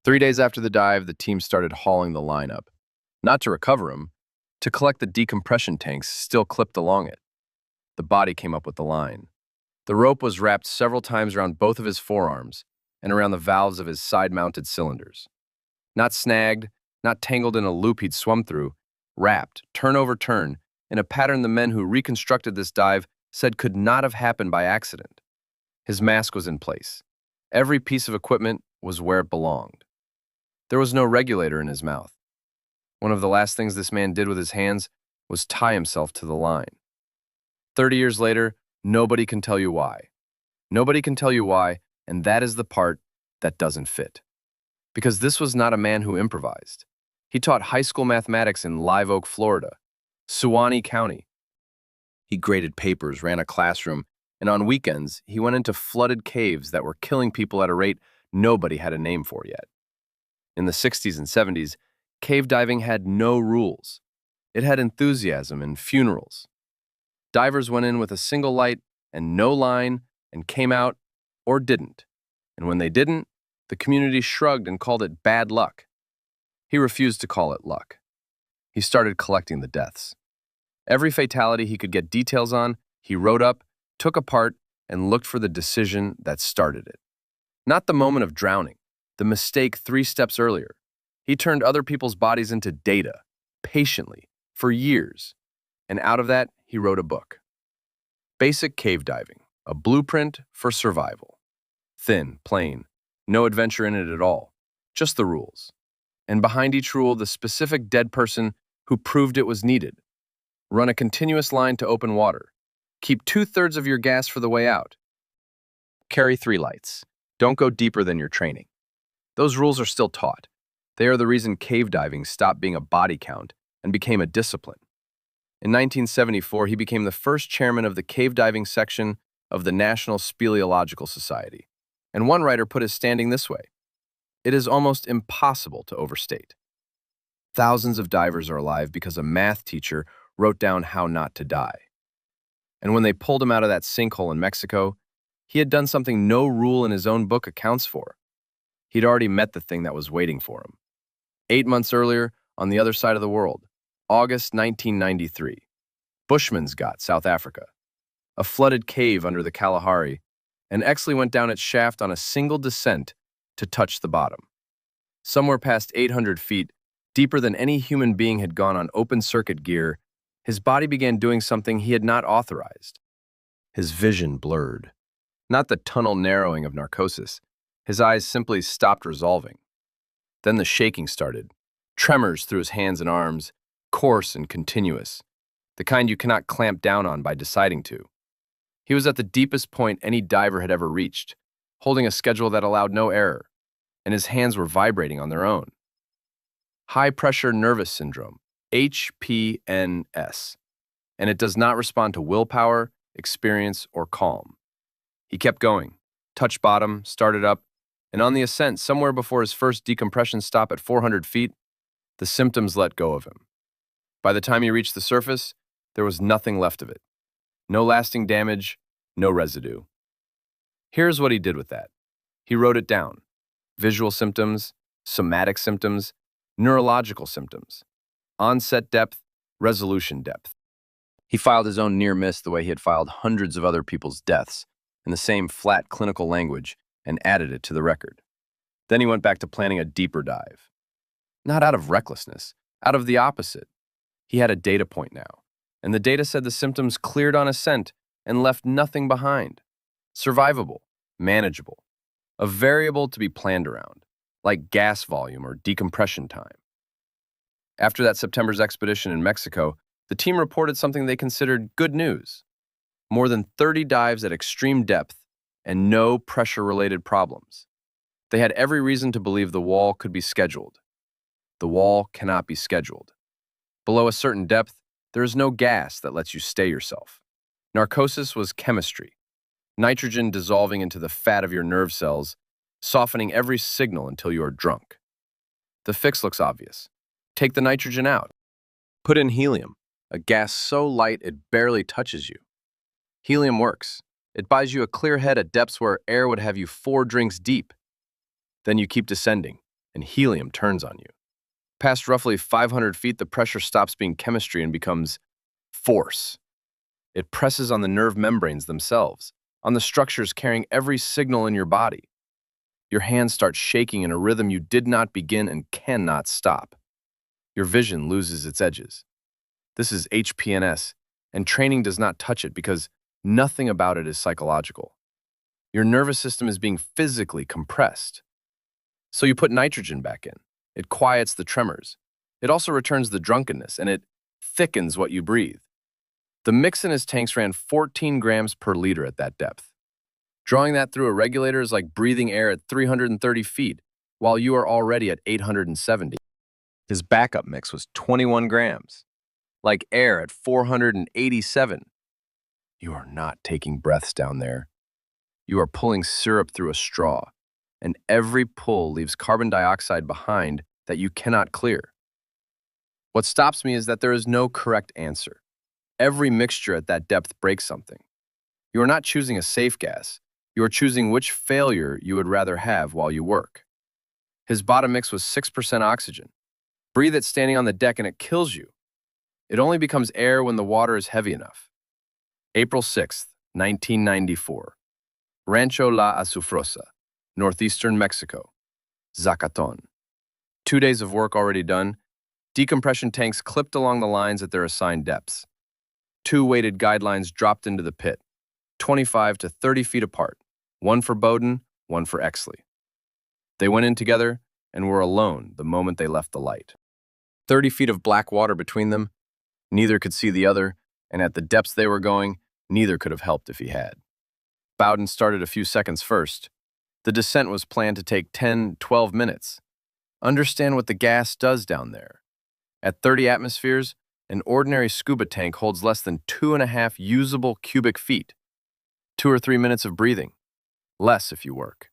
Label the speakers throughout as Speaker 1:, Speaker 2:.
Speaker 1: 3 days after the dive, the team started hauling the line up. Not to recover him, to collect the decompression tanks still clipped along it. The body came up with the line. The rope was wrapped several times around both of his forearms and around the valves of his side-mounted cylinders. Not snagged, not tangled in a loop he'd swum through, wrapped, turn over turn, in a pattern the men who reconstructed this dive said could not have happened by accident. His mask was in place. Every piece of equipment was where it belonged. There was no regulator in his mouth. One of the last things this man did with his hands was tie himself to the line. 30 years later, nobody can tell you why. Nobody can tell you why, and that is the part that doesn't fit. Because this was not a man who improvised. He taught high school mathematics in Live Oak, Florida, Suwannee County. He graded papers, ran a classroom, and on weekends, he went into flooded caves that were killing people at a rate nobody had a name for yet. In the 60s and 70s, cave diving had no rules. It had enthusiasm and funerals. Divers went in with a single light and no line and came out or didn't. And when they didn't, the community shrugged and called it bad luck. He refused to call it luck. He started collecting the deaths. Every fatality he could get details on, he wrote up, took apart, and looked for the decision that started it. Not the moment of drowning, the mistake 3 steps earlier. He turned other people's bodies into data, patiently, for years. And out of that, he wrote a book. Basic Cave Diving, a blueprint for survival. Thin, plain, no adventure in it at all, just the rules. And behind each rule, the specific dead person who proved it was needed. Run a continuous line to open water. Keep 2/3 of your gas for the way out. Carry 3 lights. Don't go deeper than your training. Those rules are still taught. They are the reason cave diving stopped being a body count and became a discipline. In 1974, he became the first chairman of the cave diving section of the National Speleological Society. And one writer put his standing this way: "It is almost impossible to overstate." Thousands of divers are alive because a math teacher wrote down how not to die. And when they pulled him out of that sinkhole in Mexico, he had done something no rule in his own book accounts for. He'd already met the thing that was waiting for him. 8 months earlier, on the other side of the world, August 1993, Bushman's-Gat, South Africa, a flooded cave under the Kalahari, and Exley went down its shaft on a single descent to touch the bottom. Somewhere past 800 feet, deeper than any human being had gone on open-circuit gear, his body began doing something he had not authorized. His vision blurred. Not the tunnel narrowing of narcosis. His eyes simply stopped resolving. Then the shaking started. Tremors through his hands and arms, coarse and continuous, the kind you cannot clamp down on by deciding to. He was at the deepest point any diver had ever reached, holding a schedule that allowed no error, and his hands were vibrating on their own. High-pressure nervous syndrome, HPNS, and it does not respond to willpower, experience, or calm. He kept going, touched bottom, started up, and on the ascent, somewhere before his first decompression stop at 400 feet, the symptoms let go of him. By the time he reached the surface, there was nothing left of it. No lasting damage, no residue. Here's what he did with that. He wrote it down. Visual symptoms, somatic symptoms, neurological symptoms, onset depth, resolution depth. He filed his own near miss the way he had filed hundreds of other people's deaths, in the same flat clinical language, and added it to the record. Then he went back to planning a deeper dive. Not out of recklessness, out of the opposite. He had a data point now, and the data said the symptoms cleared on ascent and left nothing behind. Survivable, manageable, a variable to be planned around, like gas volume or decompression time. After that September's expedition in Mexico, the team reported something they considered good news. More than 30 dives at extreme depth and no pressure-related problems. They had every reason to believe the wall could be scheduled. The wall cannot be scheduled. Below a certain depth, there is no gas that lets you stay yourself. Narcosis was chemistry. Nitrogen dissolving into the fat of your nerve cells, softening every signal until you are drunk. The fix looks obvious. Take the nitrogen out. Put in helium, a gas so light it barely touches you. Helium works. It buys you a clear head at depths where air would have you 4 drinks deep. Then you keep descending, and helium turns on you. Past roughly 500 feet, the pressure stops being chemistry and becomes force. It presses on the nerve membranes themselves, on the structures carrying every signal in your body. Your hands start shaking in a rhythm you did not begin and cannot stop. Your vision loses its edges. This is HPNS, and training does not touch it because nothing about it is psychological. Your nervous system is being physically compressed. So you put nitrogen back in. It quiets the tremors. It also returns the drunkenness, and it thickens what you breathe. The mix in his tanks ran 14 grams per liter at that depth. Drawing that through a regulator is like breathing air at 330 feet, while you are already at 870. His backup mix was 21 grams, like air at 487. You are not taking breaths down there. You are pulling syrup through a straw, and every pull leaves carbon dioxide behind that you cannot clear. What stops me is that there is no correct answer. Every mixture at that depth breaks something. You are not choosing a safe gas. You are choosing which failure you would rather have while you work. His bottom mix was 6% oxygen. Breathe it standing on the deck and it kills you. It only becomes air when the water is heavy enough. April 6th, 1994. Rancho La Azufrosa, northeastern Mexico. Zacaton. 2 days of work already done. Decompression tanks clipped along the lines at their assigned depths. 2 weighted guidelines dropped into the pit, 25 to 30 feet apart, one for Bowden, one for Exley. They went in together and were alone the moment they left the light. 30 feet of black water between them, neither could see the other, and at the depths they were going, neither could have helped if he had. Bowden started a few seconds first. The descent was planned to take 10, 12 minutes. Understand what the gas does down there. At 30 atmospheres, an ordinary scuba tank holds less than 2.5 usable cubic feet. 2 or 3 minutes of breathing. Less if you work.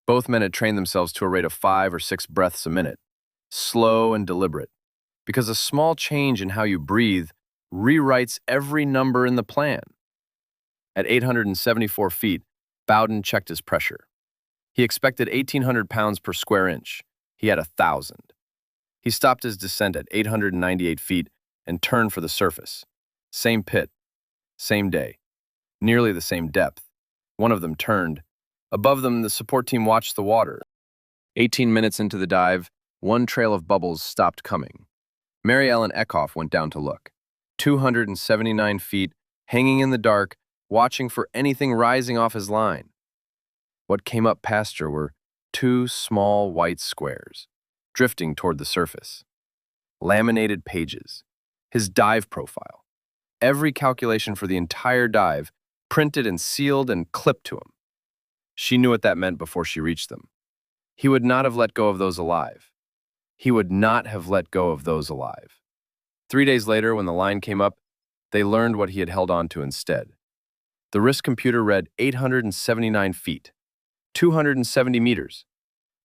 Speaker 1: Both men had trained themselves to a rate of 5 or 6 breaths a minute. Slow and deliberate. Because a small change in how you breathe rewrites every number in the plan. At 874 feet, Bowden checked his pressure. He expected 1,800 pounds per square inch. He had 1,000. He stopped his descent at 898 feet and turned for the surface. Same pit, same day, nearly the same depth. One of them turned. Above them, the support team watched the water. 18 minutes into the dive, one trail of bubbles stopped coming. Mary Ellen Eckhoff went down to look. 279 feet, hanging in the dark, watching for anything rising off his line. What came up past her were 2 small white squares, drifting toward the surface. Laminated pages. His dive profile. Every calculation for the entire dive, printed and sealed and clipped to him. She knew what that meant before she reached them. He would not have let go of those alive. He would not have let go of those alive. 3 days later, when the line came up, they learned what he had held on to instead. The wrist computer read 879 feet, 270 meters,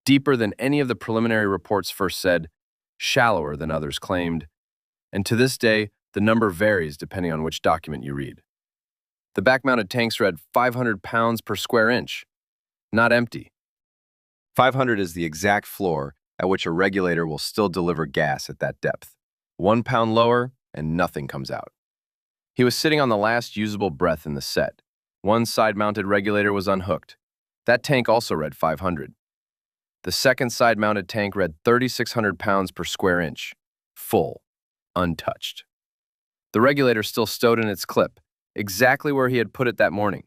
Speaker 1: deeper than any of the preliminary reports first said, shallower than others claimed, and to this day, the number varies depending on which document you read. The back-mounted tanks read 500 pounds per square inch, not empty. 500 is the exact floor at which a regulator will still deliver gas at that depth. 1 pound lower, and nothing comes out. He was sitting on the last usable breath in the set. One side-mounted regulator was unhooked. That tank also read 500. The second side-mounted tank read 3,600 pounds per square inch, full, untouched. The regulator still stowed in its clip, exactly where he had put it that morning.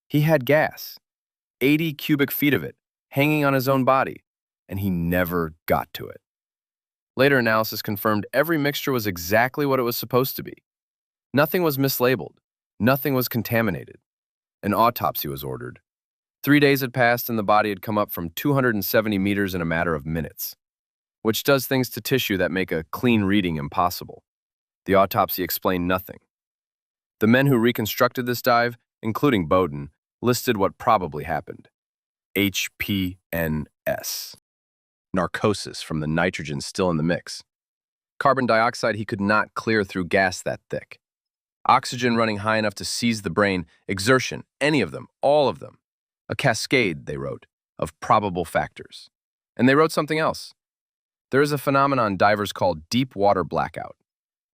Speaker 1: He had gas, 80 cubic feet of it, hanging on his own body, and he never got to it. Later analysis confirmed every mixture was exactly what it was supposed to be. Nothing was mislabeled. Nothing was contaminated. An autopsy was ordered. 3 days had passed and the body had come up from 270 meters in a matter of minutes, which does things to tissue that make a clean reading impossible. The autopsy explained nothing. The men who reconstructed this dive, including Bowden, listed what probably happened. HPNS. Narcosis from the nitrogen still in the mix. Carbon dioxide he could not clear through gas that thick. Oxygen running high enough to seize the brain, exertion, any of them, all of them. A cascade, they wrote, of probable factors. And they wrote something else. There is a phenomenon divers call deep water blackout,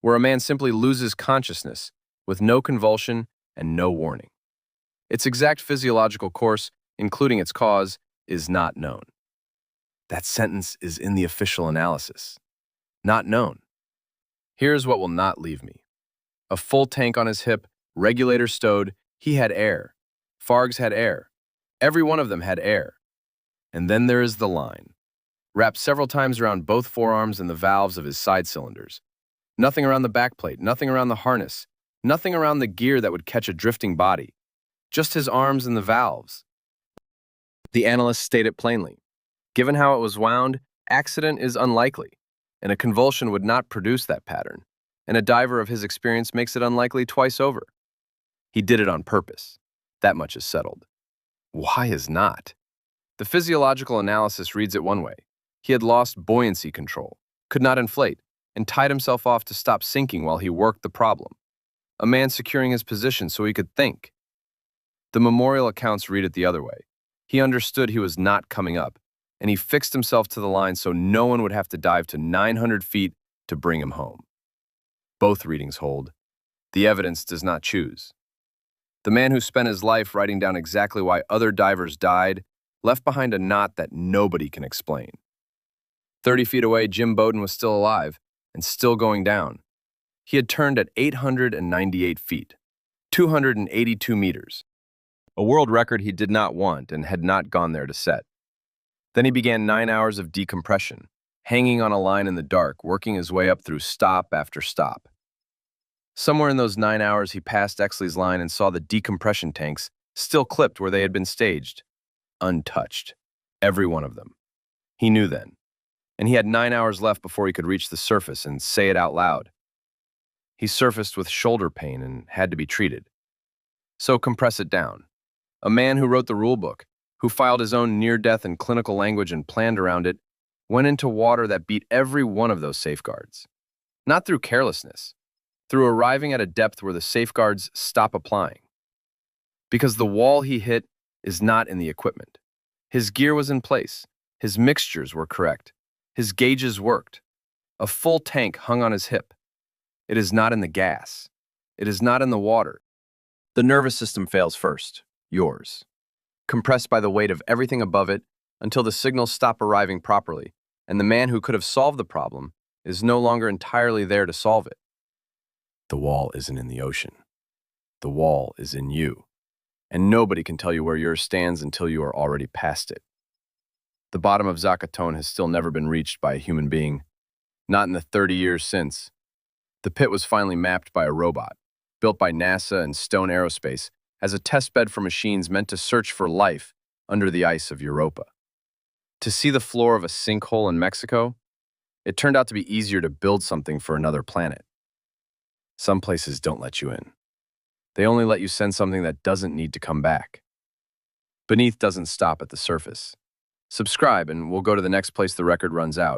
Speaker 1: where a man simply loses consciousness with no convulsion and no warning. Its exact physiological course, including its cause, is not known. That sentence is in the official analysis. Not known. Here's what will not leave me. A full tank on his hip, regulator stowed, he had air. Fargs had air. Every one of them had air. And then there is the line, wrapped several times around both forearms and the valves of his side cylinders. Nothing around the backplate, nothing around the harness, nothing around the gear that would catch a drifting body. Just his arms and the valves. The analyst stated plainly. Given how it was wound, accident is unlikely, and a convulsion would not produce that pattern, and a diver of his experience makes it unlikely twice over. He did it on purpose. That much is settled. Why is not? The physiological analysis reads it one way. He had lost buoyancy control, could not inflate, and tied himself off to stop sinking while he worked the problem. A man securing his position so he could think. The memorial accounts read it the other way. He understood he was not coming up, and he fixed himself to the line so no one would have to dive to 900 feet to bring him home. Both readings hold. The evidence does not choose. The man who spent his life writing down exactly why other divers died left behind a knot that nobody can explain. 30 feet away, Jim Bowden was still alive and still going down. He had turned at 898 feet, 282 meters, a world record he did not want and had not gone there to set. Then he began 9 hours of decompression, hanging on a line in the dark, working his way up through stop after stop. Somewhere in those 9 hours, he passed Exley's line and saw the decompression tanks still clipped where they had been staged, untouched, every one of them. He knew then, and he had 9 hours left before he could reach the surface and say it out loud. He surfaced with shoulder pain and had to be treated. So compress it down. A man who wrote the rulebook, who filed his own near-death and clinical language and planned around it, went into water that beat every one of those safeguards. Not through carelessness, through arriving at a depth where the safeguards stop applying. Because the wall he hit is not in the equipment. His gear was in place. His mixtures were correct. His gauges worked. A full tank hung on his hip. It is not in the gas. It is not in the water. The nervous system fails first, yours, compressed by the weight of everything above it until the signals stop arriving properly, and the man who could have solved the problem is no longer entirely there to solve it. The wall isn't in the ocean. The wall is in you, and nobody can tell you where yours stands until you are already past it. The bottom of Zacaton has still never been reached by a human being, not in the 30 years since. The pit was finally mapped by a robot, built by NASA and Stone Aerospace, as a testbed for machines meant to search for life under the ice of Europa. To see the floor of a sinkhole in Mexico, it turned out to be easier to build something for another planet. Some places don't let you in. They only let you send something that doesn't need to come back. Beneath doesn't stop at the surface. Subscribe and we'll go to the next place the record runs out.